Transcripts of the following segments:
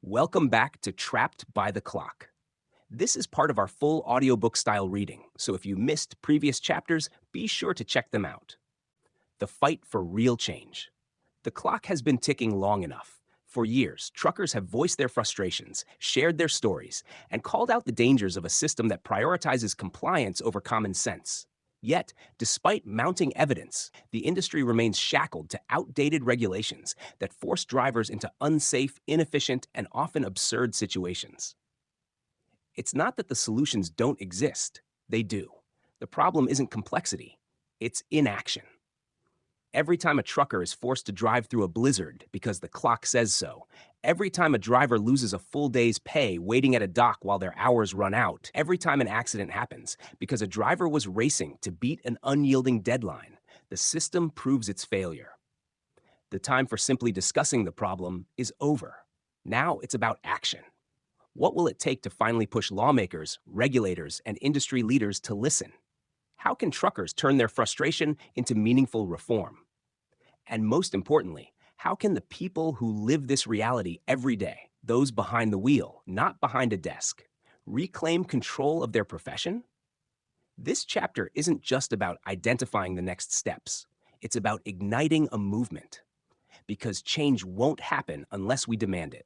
Welcome back to Trapped by the Clock. This is part of our full audiobook style reading, so if you missed previous chapters, be sure to check them out. The fight for real change. The clock has been ticking long enough. For years, truckers have voiced their frustrations, shared their stories, and called out the dangers of a system that prioritizes compliance over common sense. Yet, despite mounting evidence, the industry remains shackled to outdated regulations that force drivers into unsafe, inefficient, and often absurd situations. It's not that the solutions don't exist, they do. The problem isn't complexity, it's inaction. Every time a trucker is forced to drive through a blizzard because the clock says so, every time a driver loses a full day's pay waiting at a dock while their hours run out, every time an accident happens because a driver was racing to beat an unyielding deadline, the system proves its failure. The time for simply discussing the problem is over. Now it's about action. What will it take to finally push lawmakers, regulators, and industry leaders to listen? How can truckers turn their frustration into meaningful reform? And most importantly, how can the people who live this reality every day, those behind the wheel, not behind a desk, reclaim control of their profession? This chapter isn't just about identifying the next steps. It's about igniting a movement. Because change won't happen unless we demand it.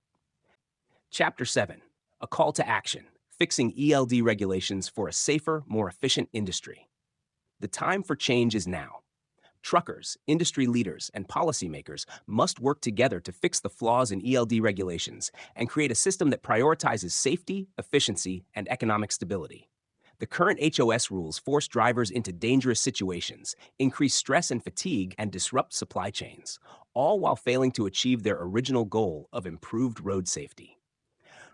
Chapter 7, a call to action, fixing E.L.D. regulations for a safer, more efficient industry. The time for change is now. Truckers, industry leaders, and policymakers must work together to fix the flaws in E.L.D. regulations and create a system that prioritizes safety, efficiency, and economic stability. The current HOS rules force drivers into dangerous situations, increase stress and fatigue, and disrupt supply chains, all while failing to achieve their original goal of improved road safety.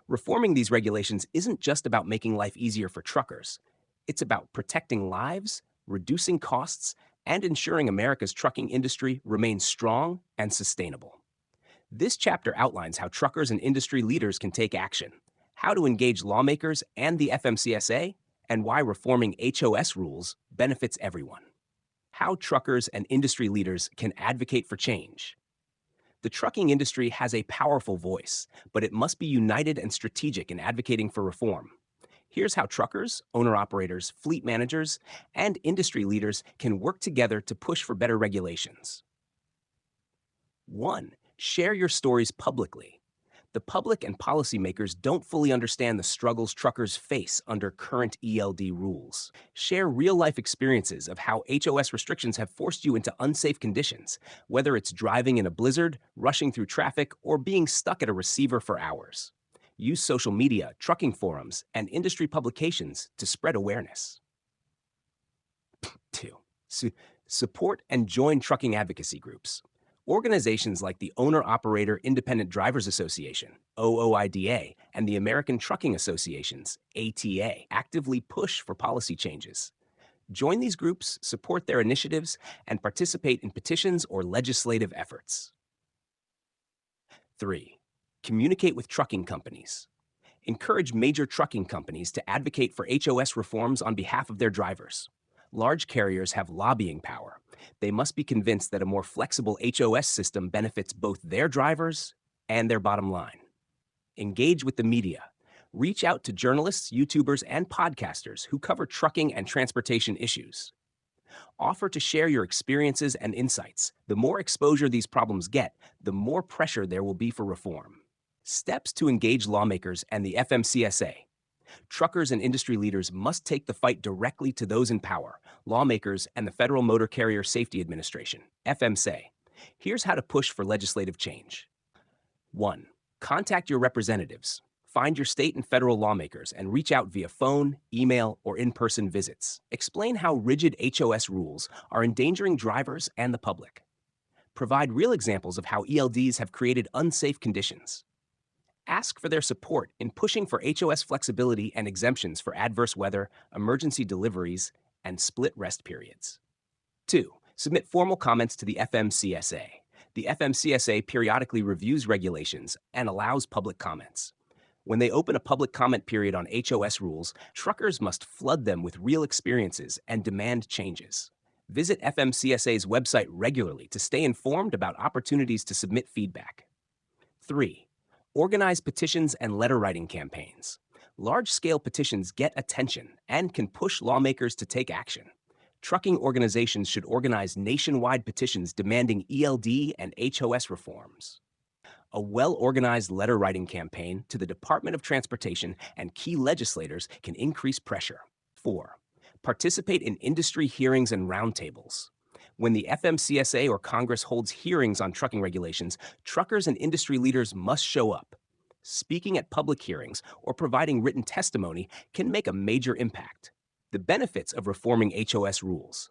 Reforming these regulations isn't just about making life easier for truckers. It's about protecting lives, reducing costs, and ensuring America's trucking industry remains strong and sustainable. This chapter outlines how truckers and industry leaders can take action, how to engage lawmakers and the FMCSA, and why reforming HOS rules benefits everyone. How truckers and industry leaders can advocate for change. The trucking industry has a powerful voice, but it must be united and strategic in advocating for reform. Here's how truckers, owner-operators, fleet managers, and industry leaders can work together to push for better regulations. 1. Share your stories publicly. The public and policymakers don't fully understand the struggles truckers face under current E.L.D. rules. Share real-life experiences of how HOS restrictions have forced you into unsafe conditions, whether it's driving in a blizzard, rushing through traffic, or being stuck at a receiver for hours. Use social media, trucking forums, and industry publications to spread awareness. 2. Support and join trucking advocacy groups. Organizations like the Owner-Operator Independent Drivers Association, OOIDA, and the American Trucking Associations, ATA, actively push for policy changes. Join these groups, support their initiatives, and participate in petitions or legislative efforts. 3. Communicate with trucking companies. Encourage major trucking companies to advocate for HOS reforms on behalf of their drivers. Large carriers have lobbying power. They must be convinced that a more flexible HOS system benefits both their drivers and their bottom line. Engage with the media. Reach out to journalists, YouTubers, and podcasters who cover trucking and transportation issues. Offer to share your experiences and insights. The more exposure these problems get, the more pressure there will be for reform. Steps to engage lawmakers and the FMCSA. Truckers and industry leaders must take the fight directly to those in power, lawmakers and the Federal Motor Carrier Safety Administration, FMCSA. Here's how to push for legislative change. 1. Contact your representatives. Find your state and federal lawmakers and reach out via phone, email, or in-person visits. Explain how rigid HOS rules are endangering drivers and the public. Provide real examples of how E.L.D.s have created unsafe conditions. Ask for their support in pushing for HOS flexibility and exemptions for adverse weather, emergency deliveries, and split rest periods. 2. Submit formal comments to the FMCSA. The FMCSA periodically reviews regulations and allows public comments. When they open a public comment period on HOS rules, truckers must flood them with real experiences and demand changes. Visit FMCSA's website regularly to stay informed about opportunities to submit feedback. 3. Organize petitions and letter writing campaigns. Large-scale petitions get attention and can push lawmakers to take action. Trucking organizations should organize nationwide petitions demanding E.L.D. and HOS reforms. A well-organized letter writing campaign to the Department of Transportation and key legislators can increase pressure. 4. Participate in industry hearings and roundtables. When the FMCSA or Congress holds hearings on trucking regulations, truckers and industry leaders must show up. Speaking at public hearings or providing written testimony can make a major impact. The benefits of reforming HOS rules.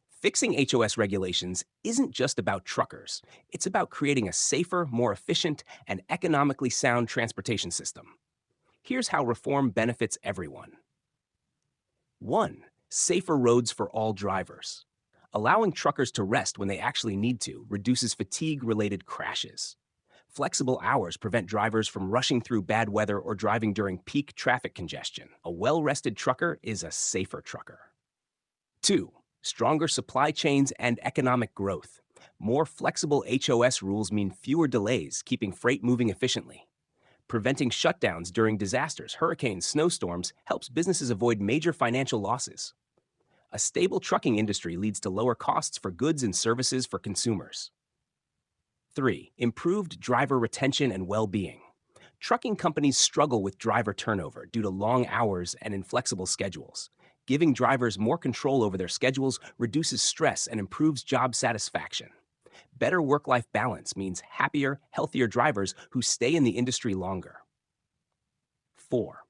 Fixing HOS regulations isn't just about truckers. It's about creating a safer, more efficient, and economically sound transportation system. Here's how reform benefits everyone. 1. Safer roads for all drivers. Allowing truckers to rest when they actually need to reduces fatigue-related crashes. Flexible hours prevent drivers from rushing through bad weather or driving during peak traffic congestion. A well-rested trucker is a safer trucker. 2. Stronger supply chains and economic growth. More flexible HOS rules mean fewer delays, keeping freight moving efficiently. Preventing shutdowns during disasters, hurricanes, snowstorms helps businesses avoid major financial losses. A stable trucking industry leads to lower costs for goods and services for consumers. 3. Improved driver retention and well-being. Trucking companies struggle with driver turnover due to long hours and inflexible schedules. Giving drivers more control over their schedules reduces stress and improves job satisfaction. Better work-life balance means happier, healthier drivers who stay in the industry longer. 4.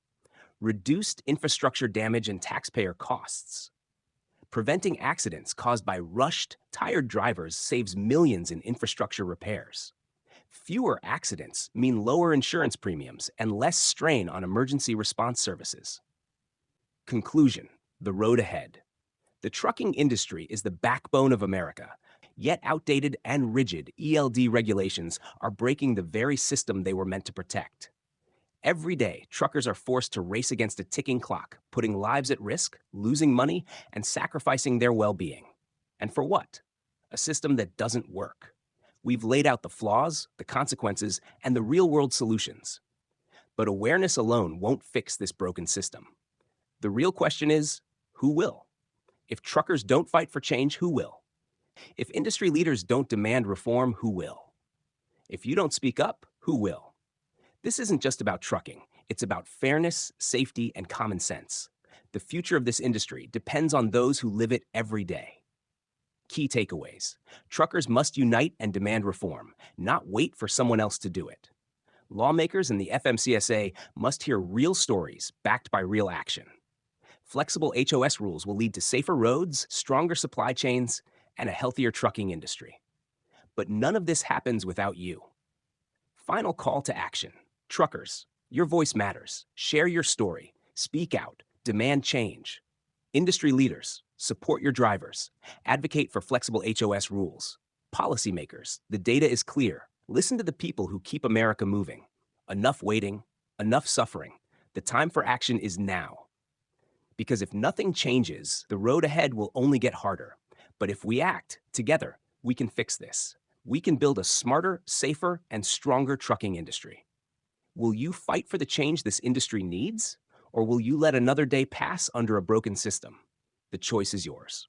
Reduced infrastructure damage and taxpayer costs. Preventing accidents caused by rushed, tired drivers saves millions in infrastructure repairs. Fewer accidents mean lower insurance premiums and less strain on emergency response services. Conclusion: the road ahead. The trucking industry is the backbone of America, yet outdated and rigid E.L.D. regulations are breaking the very system they were meant to protect. Every day, truckers are forced to race against a ticking clock, putting lives at risk, losing money, and sacrificing their well-being. And for what? A system that doesn't work. We've laid out the flaws, the consequences, and the real-world solutions. But awareness alone won't fix this broken system. The real question is, who will? If truckers don't fight for change, who will? If industry leaders don't demand reform, who will? If you don't speak up, who will? This isn't just about trucking. It's about fairness, safety, and common sense. The future of this industry depends on those who live it every day. Key takeaways. Truckers must unite and demand reform, not wait for someone else to do it. Lawmakers and the FMCSA must hear real stories backed by real action. Flexible HOS rules will lead to safer roads, stronger supply chains, and a healthier trucking industry. But none of this happens without you. Final call to action. Truckers, your voice matters. Share your story. Speak out. Demand change. Industry leaders, support your drivers. Advocate for flexible HOS rules. Policymakers, the data is clear. Listen to the people who keep America moving. Enough waiting, enough suffering. The time for action is now. Because if nothing changes, the road ahead will only get harder. But if we act together, we can fix this. We can build a smarter, safer, and stronger trucking industry. Will you fight for the change this industry needs? Or will you let another day pass under a broken system? The choice is yours.